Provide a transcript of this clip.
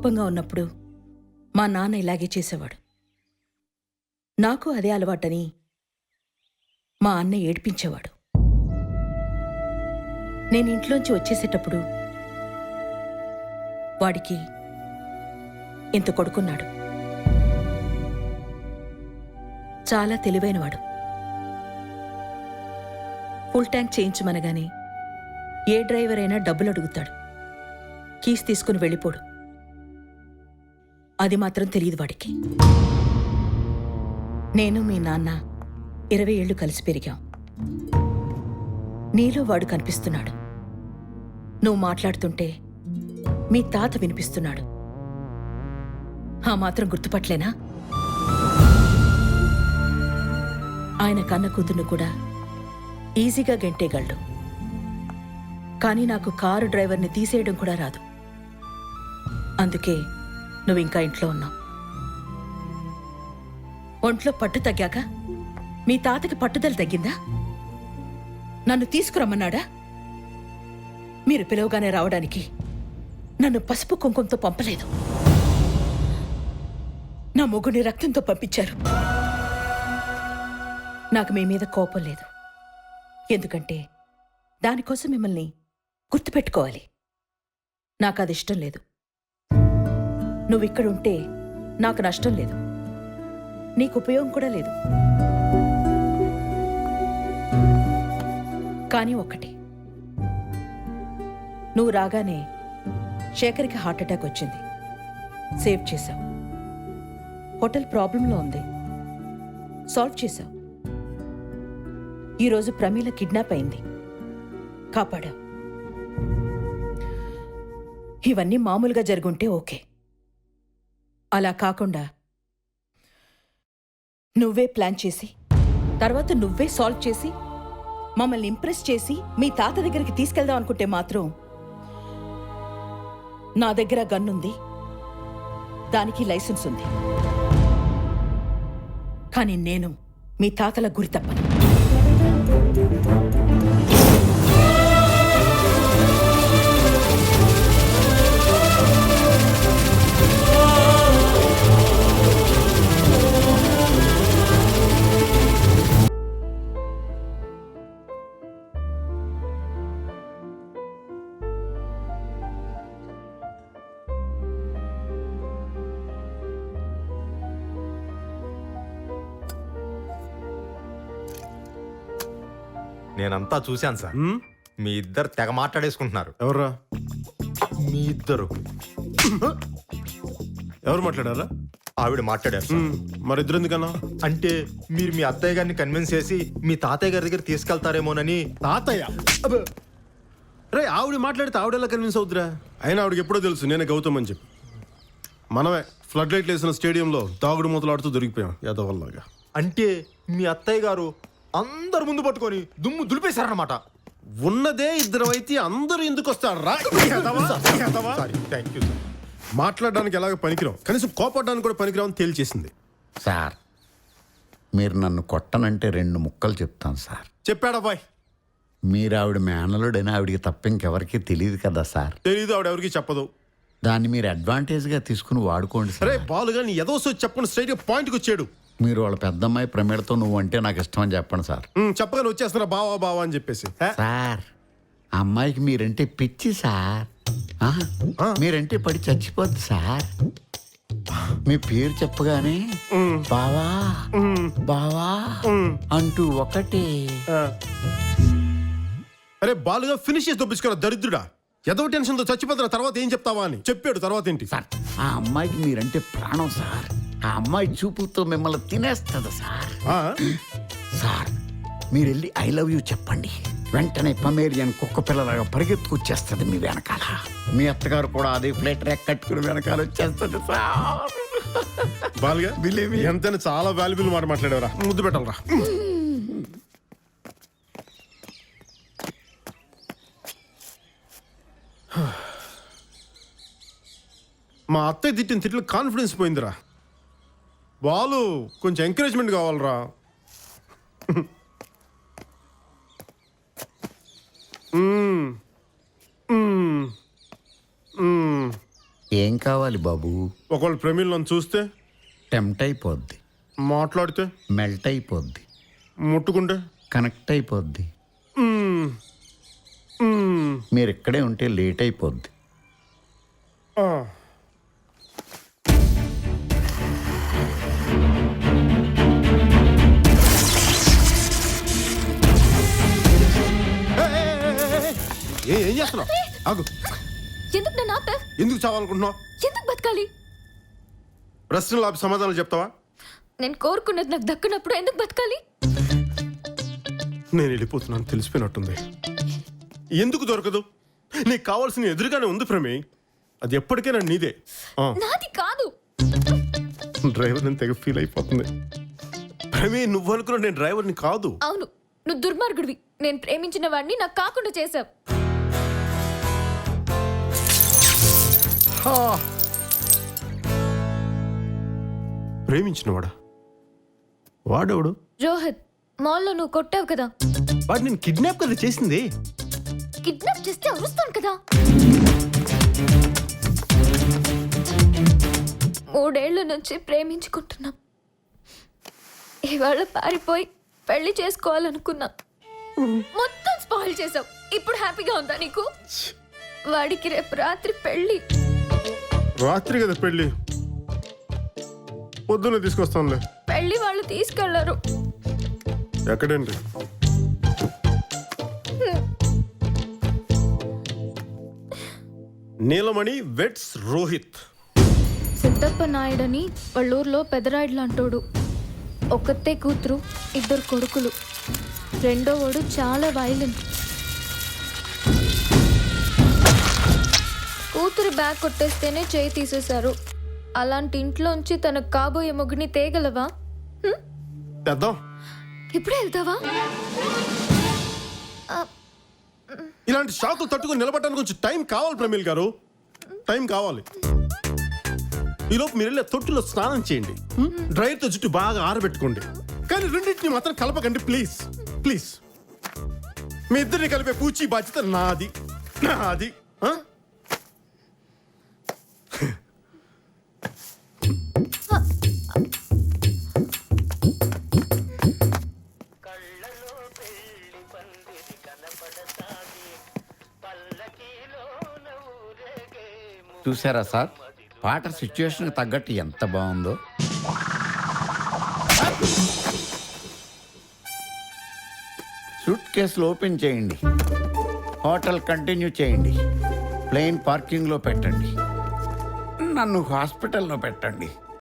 కోపంగా ఉన్నప్పుడు మా నాన్న ఇలాగే చేసేవాడు. నాకు అదే అలవాటని మా అన్న ఏడ్పించేవాడు. నేను ఇంట్లోంచి వచ్చేసేటప్పుడు వాడికి ఇంత కొడుకున్నాడు. చాలా తెలివైనవాడు. ఫుల్ ట్యాంక్ చేయించమనగానే ఏ డ్రైవర్ అయినా డబ్బులు అడుగుతాడు, కీస్ తీసుకుని వెళ్ళిపోడు. అది మాత్రం తెలియదు వాడికి. నేను మీ నాన్న 20 ఏళ్లు కలిసి పెరిగాం. నీలో వాడు కనిపిస్తున్నాడు. నువ్వు మాట్లాడుతుంటే మీ తాత వినిపిస్తున్నాడు. ఆ మాత్రం గుర్తుపట్లేనా? ఆయన కన్న కూతుర్ను కూడా ఈజీగా గెంటేయగలడు. కానీ నాకు కారు డ్రైవర్ని తీసేయడం కూడా రాదు. అందుకే నువ్వు ఇంకా ఇంట్లో ఉన్నావు. ఒంట్లో పట్టు తగ్గాక మీ తాతకి పట్టుదల తగ్గిందా? నన్ను తీసుకురమ్మన్నాడా? మీరు పిలవగానే రావడానికి నన్ను పసుపు కుంకుమతో పంపలేదు. నా మొగుని రక్తంతో పంపించారు. నాకు మీ మీద కోపం లేదు. ఎందుకంటే దానికోసం మిమ్మల్ని గుర్తుపెట్టుకోవాలి. నాకు అది ఇష్టం లేదు. నువ్విక్కడుంటే నాకు నష్టం లేదు, నీకు ఉపయోగం కూడా లేదు. కానీ ఒక్కటి, నువ్వు రాగానే శేఖర్కి హార్ట్అటాక్ వచ్చింది. సేవ్ చేశావు. హోటల్ ప్రాబ్లంలో ఉంది, సాల్వ్ చేశావు. ఈరోజు ప్రమీల కిడ్నాప్ అయింది, కాపాడా. ఇవన్నీ మామూలుగా జరుగుంటే ఓకే. అలా కాకుండా నువ్వే ప్లాన్ చేసి తర్వాత నువ్వే సాల్వ్ చేసి మమ్మల్ని ఇంప్రెస్ చేసి మీ తాత దగ్గరికి తీసుకెళ్దాం అనుకుంటే మాత్రం నా దగ్గర గన్నుంది, దానికి లైసెన్స్ ఉంది. కానీ నేను మీ తాతల గురి తప్పను. నేనంతా చూశాను సార్. మీ ఇద్దరు తెగ మాట్లాడేసుకుంటున్నారు. ఎవర్రా మీ ఇద్దరు? ఎవరు మాట్లాడారా? ఆవిడ మాట్లాడారు సార్. మరి ఇద్దరు ఎందుకన్నా? అంటే మీరు మీ అత్తయ్య గారిని కన్విన్స్ చేసి మీ తాతయ్య గారి దగ్గర తీసుకెళ్తారేమోనని. తాతయ్య? రే, ఆవిడ మాట్లాడితే ఆవిడెలా కన్విన్స్ అవుతురా? అయినా ఆవిడకి ఎప్పుడో తెలుసు నేనే గౌతమ్ అని చెప్పి. మనమే ఫ్లడ్ లైట్లు వేసిన స్టేడియంలో తాగుడు మూతలాడుతూ దొరికిపోయాం యాదవల్లాగా. అంటే మీ అత్తయ్య గారు అందరు ముందు పట్టుకొని దుమ్ము దులిపేశారన్నమాట. ఉన్నదే ఇద్దరు అయితే అందరూ ఎందుకు వస్తారా? మాట్లాడడానికి ఎలాగ పనికిరాం, కనీసం కోపడడానికి కూడా పనికిరాం అని తేల్చేసింది. సార్, మీరు నన్ను కొట్టనంటే 2 ముక్కలు చెప్తాను సార్. చెప్పాడా బాయ్? మీరు ఆవిడ మేనలుడని ఆవిడికి తప్ప ఇంకెవరికి తెలియదు కదా సార్. తెలీదు, ఆవిడ ఎవరికి చెప్పదు. దాన్ని మీరు అడ్వాంటేజ్గా తీసుకుని వాడుకోండి సార్. అరే బాలుగా నీ ఏదో చెప్పకుండా స్ట్రైట్గా పాయింట్కి వచ్చాడు. మీరు వాళ్ళ పెద్దమ్మాయి ప్రమేడతో నువ్వు అంటే నాకు ఇష్టం అని చెప్పండి సార్. చెప్పగానే వచ్చేస్తున్నా బావా బావా అని చెప్పేసి. సార్, ఆ అమ్మాయికి మీరంటే పిచ్చి సార్. మీరంటే పడి చచ్చిపోద్ది సార్. మీ పేరు చెప్పగానే బావా బావా అంటూ ఒకటే. అరే బాలుగా ఫినిష్ చేసి దొప్పించుకోరా దరిద్రుడా. ఏదో టెన్షన్తో చచ్చిపోతున్నా, తర్వాత ఏం చెప్తావా అని చెప్పాడు. తర్వాత ఏంటి సార్? ఆ అమ్మాయికి మీరంటే ప్రాణం సార్. ఆ అమ్మాయి చూపులతో మిమ్మల్ని తినేస్తుంది సార్. సార్, మీరు వెళ్ళి ఐ లవ్ యూ చెప్పండి. వెంటనే పమేరియన్ కుక్క పిల్లలాగా పరిగెత్తుకొచ్చేస్తుంది మీ వెనకాల. మీ అత్తగారు కూడా అదే ఫ్లైట్ ర్యాక్ కట్టుకుని వెనకాల వచ్చేస్తుంది సార్. బాలుగా ఎంతైనా చాలా వాల్యుబుల్ మాట మాట్లాడేవరా. ముద్దు పెట్టాలరా. మా అత్తయ్య తిట్టిన తిట్లు కాన్ఫిడెన్స్ పోయిందిరా. బాలు కొంచెం ఎంకరేజ్మెంట్ కావాలరా. ఏం కావాలి బాబు? ఒకవేళ ప్రమీల్ నన్ను చూస్తే, టెంప్ట్ అయిపోద్ది, మాట్లాడితే, మెల్ట్ అయిపోద్ది, ముట్టుకుంటే, కనెక్ట్ అయిపోద్ది. మ్మ్. మ్మ్. మీరు ఇక్కడే ఉంటే లేట్ అయిపోద్ది. ఆ. ఏం చేస్తున్నావు? ఆగు. ఎందుకు నన్ను ఆపావ్? ఎందుకు చావాలనుకుంటున్నావు? ఎందుకు బతకాలి? ప్రశ్నలు ఆపి సమాధానాలు చెప్తావా? నేను కోరుకున్నది నాకు దక్కునప్పుడు ఎందుకు బతకాలి? నేను వెళ్ళిపోతున్నాను తెలిసిపోయినట్టుంది. ఎందుకు దొరకదు? నీకు కావాల్సిన ఎదురుగానే ఉంది ప్రమే. అది ఎప్పటికైనా నీదే. ఆ. నాది కాదు. డ్రైవర్ నేను తెగ ఫీల్ అయిపోతుంది. ప్రమే, నువ్వు అనుకున్నా నేను డ్రైవర్ని కాదు. అవును, నువ్వు దుర్మార్గుడివి. నేను ప్రేమించిన వాడిని నాకు కాకుండా చేశావు. ప్రేమించినవాడా? వాడెవడు? రోహిత్, మాల్లో నువ్వు కొట్టావు కదా. వాడు నేను కిడ్నాప్ కదా చేసింది. కిడ్నాప్ చేస్తే అరుస్తాను కదా. 3 ఏళ్ల నుంచి ప్రేమించుకుంటున్నాం. ఇవాళ పారిపోయి పెళ్లి చేసుకోవాలనుకున్నా. మొత్తం స్పాయిల్ చేసావు. ఇప్పుడు హ్యాపీగా ఉందా నీకు? వాడికి రేపు రాత్రి పెళ్లి. రాత్రి కదా పెళ్ళి, పొద్దున్నే తీసుకొస్తానులే. పెళ్లి వాళ్ళు తీసుకెళ్లరు. ఎక్కడండి? నీలమణి వెట్స్ రోహిత్. సిద్ధప్ప నాయుడని వాళ్ళూర్లో పెదరాయుడు అంటోడు. ఒక్కతే కూతురు, 2 కొడుకులు. రెండో వాడు చాలా వైలెంట్. కూతురు బ్యాగ్ కొట్టేస్తేనే చేయి తీసేశారు. అలాంటి ఇంట్లోంచి తనకు కాబోయే మొగుని తేగలవా? తెద్దాం. ఇప్పుడే వెళ్తావా? ఇలాంటి షాకులు తట్టుకొని నిలబడడానికి కొంచెం టైం కావాలి ప్రమీల్ గారు, టైం కావాలి. ఈలోపు మీరు వెళ్ళే తొట్టులో స్నానం చేయండి, డ్రైర్తో జుట్టు బాగా ఆరబెట్టుకోండి. కానీ రెండింటిని మాత్రం కలపకండి ప్లీజ్ ప్లీజ్. మీ ఇద్దరిని కలిపే పూచి బాధ్యత నాది నాది. ఆ? చూసారా సార్, పాట సిచ్యువేషన్కి తగ్గట్టు ఎంత బాగుందో. సూట్ కేసులు ఓపెన్ చేయండి, హోటల్ కంటిన్యూ చేయండి, ప్లేన్ పార్కింగ్లో పెట్టండి, నన్ను హాస్పిటల్లో పెట్టండి.